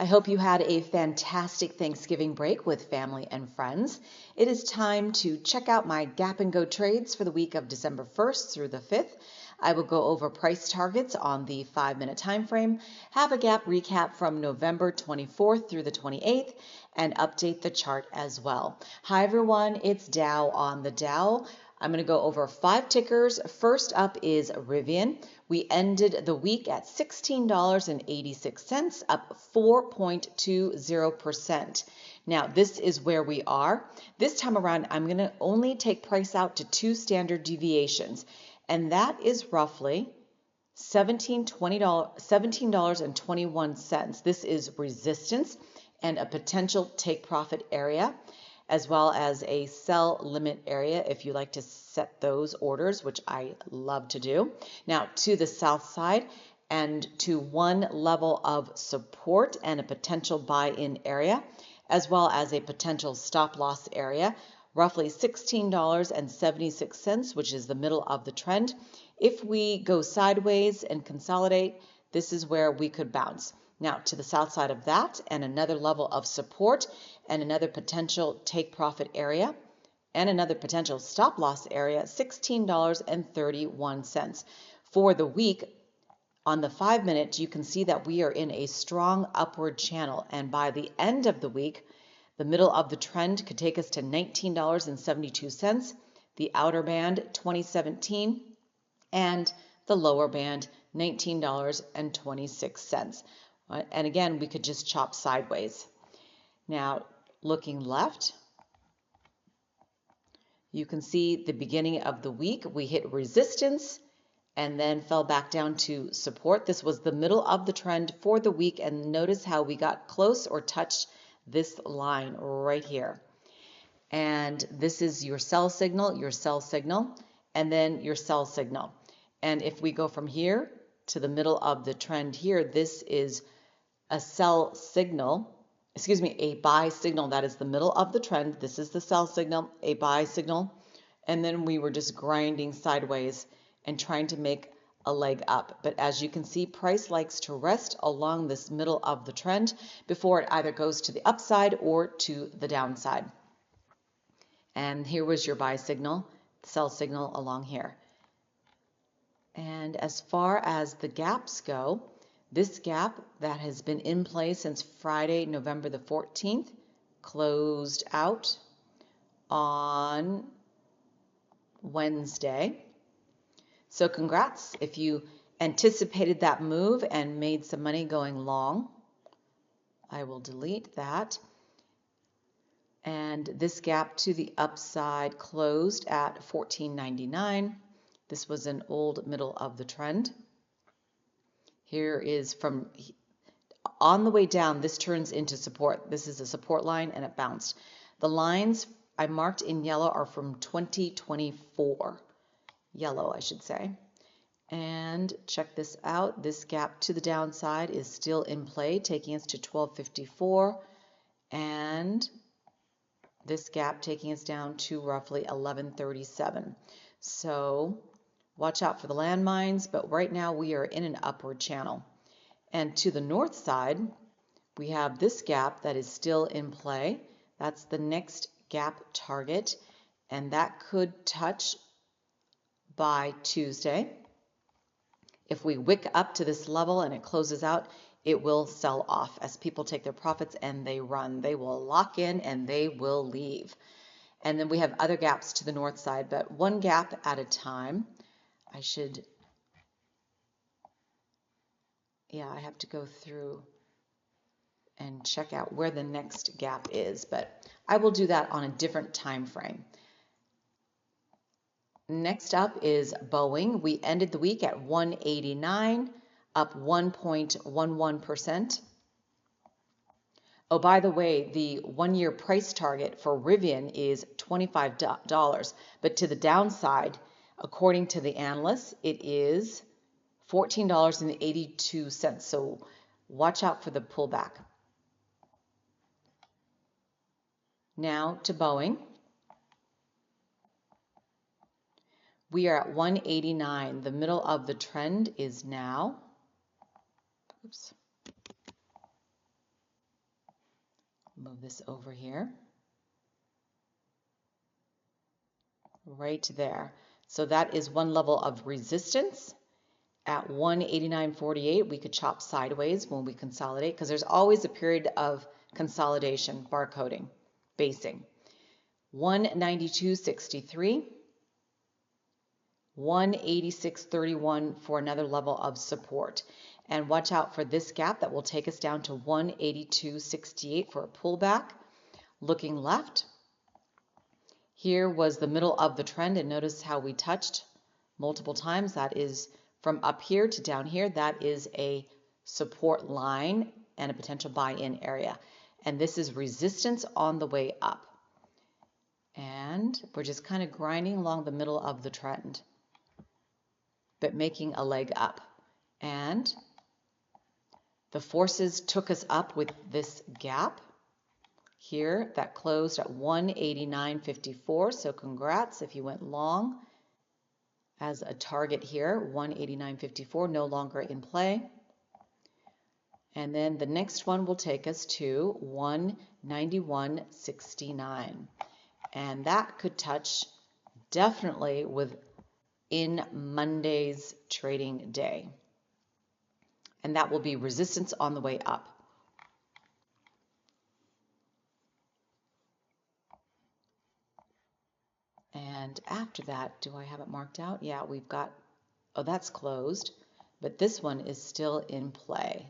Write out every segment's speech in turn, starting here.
I hope you had a fantastic Thanksgiving break with family and friends. It is time to check out my Gap and Go trades for the week of December 1st through the 5th. I will go over price targets on the 5-minute time frame, have a gap recap from November 24th through the 28th, and update the chart as well. Hi everyone, it's Dow on the Dow. I'm going to go over 5 tickers. First up is RIVN. We ended the week at $16.86, up 4.20%. Now, this is where we are. This time around, I'm going to only take price out to 2 standard deviations, and that is roughly $17.21. This is resistance and a potential take profit area, as well as a sell limit area if you like to set those orders, which I love to do. Now to the south side and to one level of support and a potential buy-in area, as well as a potential stop loss area, roughly $16.76, which is the middle of the trend. If we go sideways and consolidate, this is where we could bounce. Now to the south side of that and another level of support and another potential take profit area and another potential stop loss area, $16.31. For the week, on the 5-minute, you can see that we are in a strong upward channel, and by the end of the week, the middle of the trend could take us to $19.72, the outer band 2017, and the lower band $19.26. And again, we could just chop sideways. Now, looking left, you can see the beginning of the week, we hit resistance and then fell back down to support. This was the middle of the trend for the week, and notice how we got close or touched this line right here. And this is your sell signal, and then your sell signal. And if we go from here to the middle of the trend here, this is a sell signal, a buy signal. That is the middle of the trend. This is the sell signal, a buy signal. And then we were just grinding sideways and trying to make a leg up. But as you can see, price likes to rest along this middle of the trend before it either goes to the upside or to the downside. And here was your buy signal, sell signal along here. And as far as the gaps go, this gap that has been in play since Friday, November the 14th, closed out on Wednesday. So congrats if you anticipated that move and made some money going long. I will delete that. And this gap to the upside closed at $14.99. This was an old middle of the trend. Here is from on the way down, this turns into support. This is a support line and it bounced. The lines I marked in yellow are from 2024. Yellow, I should say. And check this out. This gap to the downside is still in play, taking us to 1254. And this gap taking us down to roughly 1137. So watch out for the landmines, but right now we are in an upward channel. And to the north side, we have this gap that is still in play. That's the next gap target, and that could touch by Tuesday. If we wick up to this level and it closes out, it will sell off as people take their profits and they run. They will lock in and they will leave. And then we have other gaps to the north side, but one gap at a time. I have to go through and check out where the next gap is, but I will do that on a different time frame. Next up is Boeing. We ended the week at 189, up 1.11%. Oh, by the way, the 1-year price target for RIVN is $25, but to the downside, according to the analysts, it is $14.82. So watch out for the pullback. Now to Boeing. We are at 189. The middle of the trend is now, Move this over here. Right there. So that is one level of resistance. At 189.48, we could chop sideways when we consolidate, because there's always a period of consolidation, barcoding, basing. 192.63, 186.31 for another level of support. And watch out for this gap that will take us down to 182.68 for a pullback. Looking left, here was the middle of the trend, and notice how we touched multiple times. That is from up here to down here. That is a support line and a potential buy-in area. And this is resistance on the way up. And we're just kind of grinding along the middle of the trend, but making a leg up. And the forces took us up with this gap here that closed at 189.54. So congrats if you went long as a target here. 189.54 no longer in play. And then the next one will take us to 191.69. And that could touch definitely within Monday's trading day. And that will be resistance on the way up. And after that, do I have it marked out? Yeah, we've got, oh, that's closed, but this one is still in play.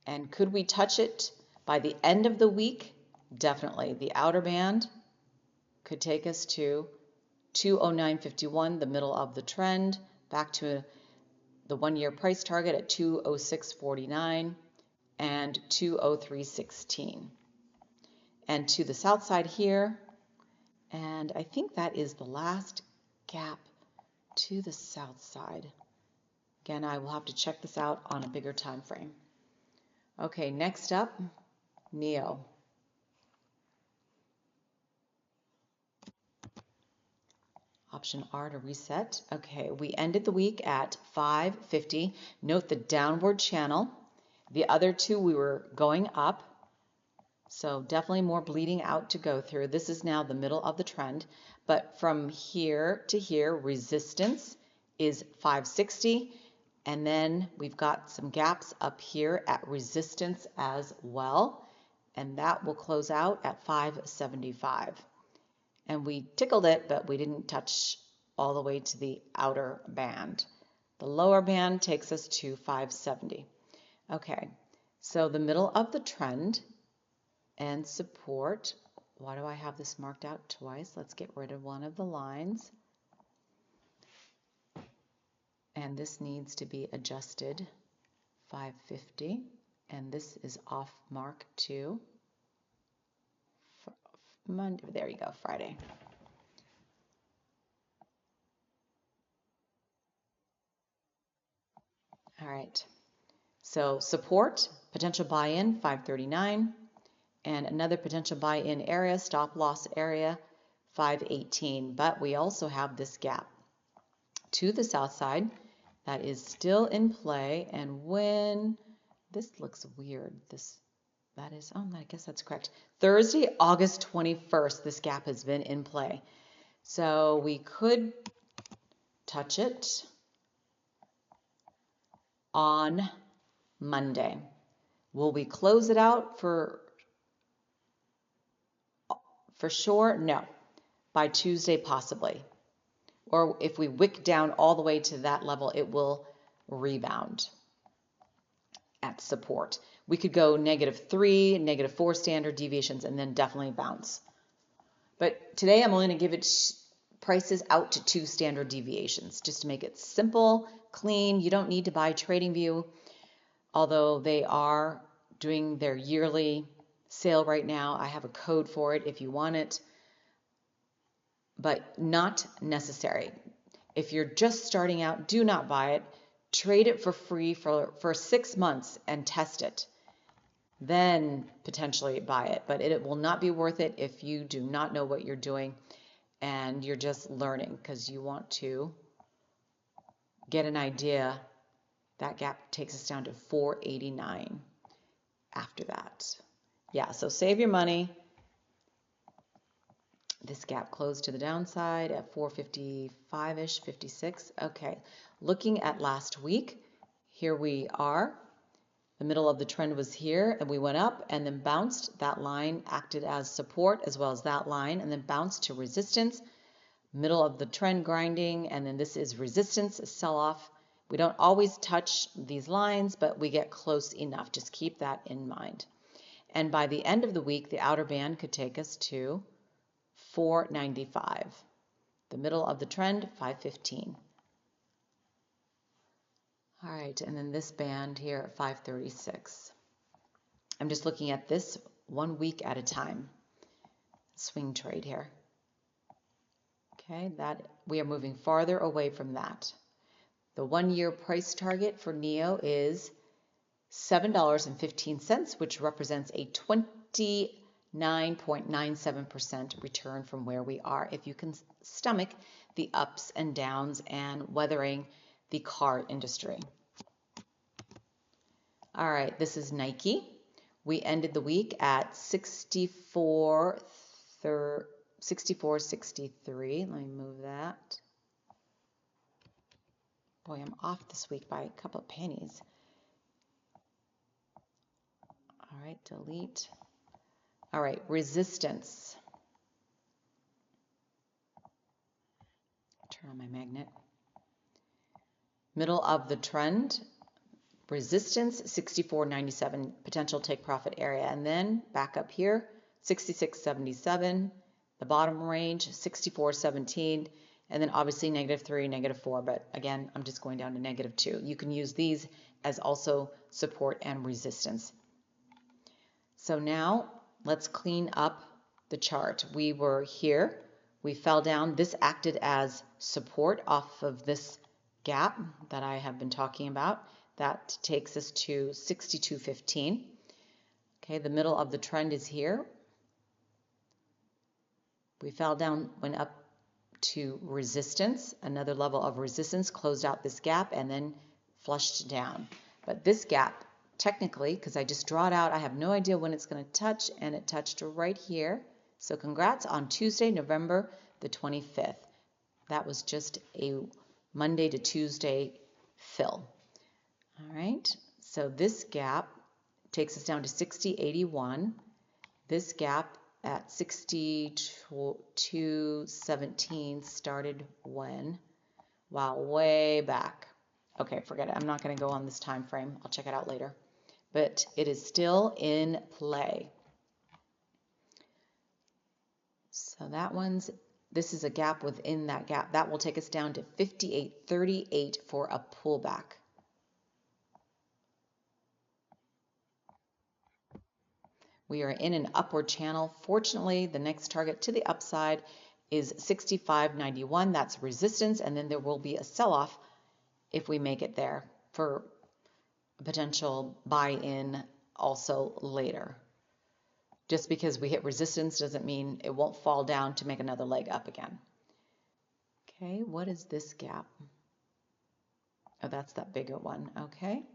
And could we touch it by the end of the week? Definitely. The outer band could take us to 209.51, the middle of the trend, back to the one-year price target at 206.49 and 203.16. And to the south side here, and I think that is the last gap to the south side. Again, I will have to check this out on a bigger time frame. Okay, next up, NIO. Option R to reset. Okay, we ended the week at 550. Note the downward channel. The other two we were going up. So definitely more bleeding out to go through. This is now the middle of the trend. But from here to here, resistance is 560. And then we've got some gaps up here at resistance as well. And that will close out at 575. And we tickled it, but we didn't touch all the way to the outer band. The lower band takes us to 570. Okay, so the middle of the trend and support. Why do I have this marked out twice? Let's get rid of one of the lines. And this needs to be adjusted 550. And this is off mark to Monday. There you go, Friday. All right. So support, potential buy-in, 539. And another potential buy-in area, stop loss area, 518. But we also have this gap to the south side that is still in play. And when this looks weird, that is, oh, I guess that's correct. Thursday, August 21st, this gap has been in play. So we could touch it on Monday. Will we close it out for sure? No. By Tuesday, possibly. Or if we wick down all the way to that level, it will rebound at support. We could go -3, -4 standard deviations, and then definitely bounce. But today I'm only going to give it prices out to 2 standard deviations, just to make it simple, clean. You don't need to buy TradingView, although they are doing their yearly sale right now. I have a code for it if you want it, but not necessary. If you're just starting out, do not buy it. Trade it for free for 6 months and test it. Then potentially buy it, but it will not be worth it if you do not know what you're doing and you're just learning, because you want to get an idea. That gap takes us down to 489. after that. Yeah, so save your money. This gap closed to the downside at 455-ish, 56. Okay, looking at last week, here we are. The middle of the trend was here, and we went up and then bounced. That line acted as support as well as that line, and then bounced to resistance. Middle of the trend grinding, and then this is resistance, sell-off. We don't always touch these lines, but we get close enough. Just keep that in mind. And by the end of the week, the outer band could take us to 495. The middle of the trend, 515. All right, and then this band here at 536. I'm just looking at this 1 week at a time. Swing trade here. Okay, that we are moving farther away from that. The 1-year price target for NIO is $7.15, which represents a 29.97% return from where we are, if you can stomach the ups and downs and weathering the car industry. All right, this is Nike. We ended the week at 64.63. Let me move that. Boy, I'm off this week by a couple of pennies. All right, delete. All right, resistance. Turn on my magnet. Middle of the trend. Resistance, 64.97, potential take profit area. And then back up here, 66.77. The bottom range, 64.17. And then obviously -3, -4. But again, I'm just going down to -2. You can use these as also support and resistance. So now let's clean up the chart. We were here. We fell down. This acted as support off of this gap that I have been talking about. That takes us to 62.15. Okay, the middle of the trend is here. We fell down, went up to resistance, another level of resistance, closed out this gap, and then flushed down. But this gap, technically, because I just draw it out, I have no idea when it's going to touch, and it touched right here. So congrats on Tuesday, November the 25th. That was just a Monday to Tuesday fill. All right, so this gap takes us down to 60.81. This gap at 62.17 started when? Wow, way back. Okay, forget it. I'm not going to go on this time frame. I'll check it out later. But it is still in play. So that one's, this is a gap within that gap. That will take us down to 58.38 for a pullback. We are in an upward channel. Fortunately, the next target to the upside is 65.91. That's resistance, and then there will be a sell-off if we make it there for a potential buy-in also later. Just because we hit resistance doesn't mean it won't fall down to make another leg up again. Okay, what is this gap? Oh, that's that bigger one. Okay.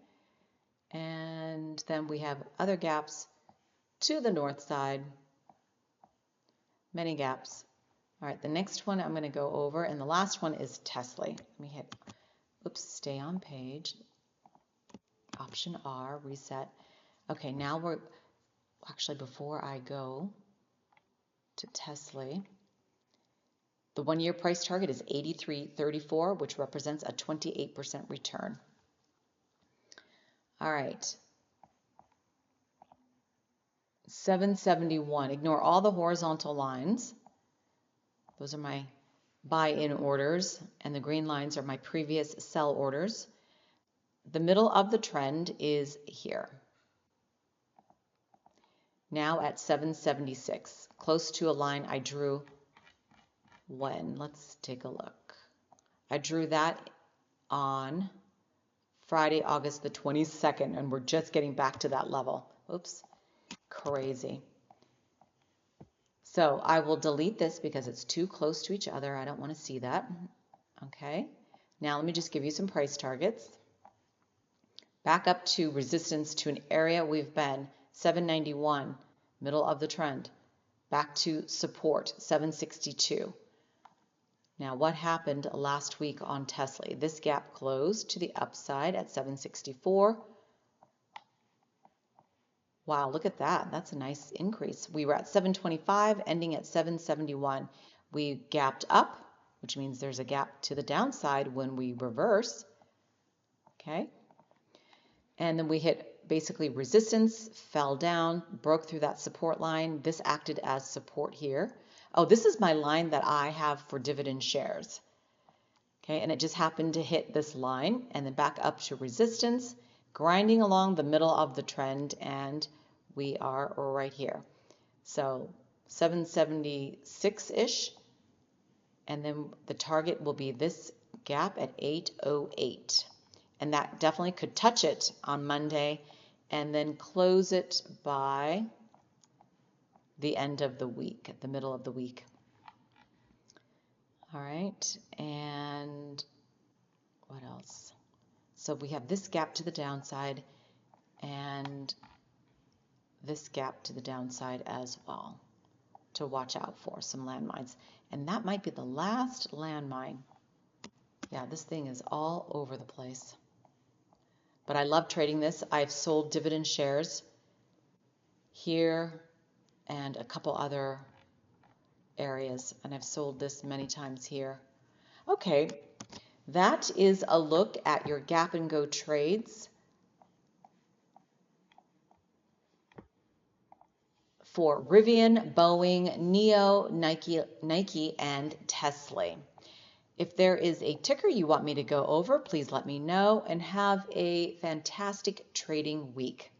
And then we have other gaps to the north side, many gaps. All right, the next one I'm going to go over, and the last one is TSLY. Let me hit, oops, stay on page, Option R, reset. Okay, now we're, actually before I go to TSLY, the 1-year price target is 83.34, which represents a 28% return. All right. 771. Ignore all the horizontal lines. Those are my buy-in orders, and the green lines are my previous sell orders. The middle of the trend is here. Now at 776, close to a line I drew when? Let's take a look. I drew that on Friday, August the 22nd, and we're just getting back to that level. Oops. Crazy. So I will delete this because it's too close to each other. I don't want to see that. Okay. Now let me just give you some price targets. Back up to resistance to an area we've been 791, middle of the trend. Back to support, 762. Now, what happened last week on TSLY? This gap closed to the upside at 764. Wow, look at that. That's a nice increase. We were at 725, ending at 771. We gapped up, which means there's a gap to the downside when we reverse. Okay. And then we hit basically resistance, fell down, broke through that support line. This acted as support here. Oh, this is my line that I have for dividend shares. Okay, and it just happened to hit this line and then back up to resistance, grinding along the middle of the trend, and we are right here. So 776-ish, and then the target will be this gap at 808. And that definitely could touch it on Monday and then close it by the end of the week, the middle of the week. All right, and what else? So we have this gap to the downside and this gap to the downside as well to watch out for, some landmines. And that might be the last landmine. Yeah, this thing is all over the place. But I love trading this. I've sold dividend shares here and a couple other areas, and I've sold this many times here. Okay, that is a look at your gap and go trades for RIVN, Boeing, NIO, Nike, and TSLY. If there is a ticker you want me to go over, please let me know, and have a fantastic trading week.